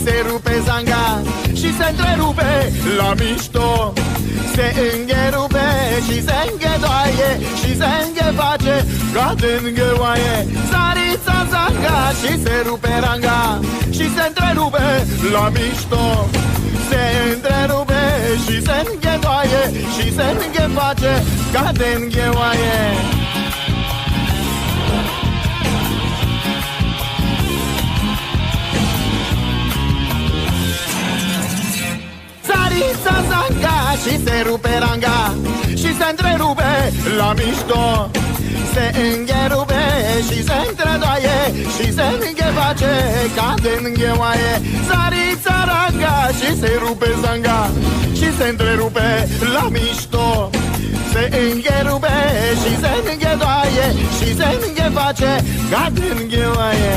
se rupe zanga și se întrerupe la mișto. Se îngherupe și se înghedoaie și se îngheface ca de-ngheoaie. Țarița zanga și se rupe ranga și se întrerupe la mișto. Se întrerupe și se înghedoaie și se îngheface ca de-ngheoaie. Țarița zanga și se rupe ranga și se întrerupe la mișto. Se îngherupe și se întredoaie și se îngheface ca de-ngheoaie. Țarița ranga și se rupe zanga și se întrerupe la mișto. Se îngherupe și se înghedoaie și se îngheface ca de-ngheoaie.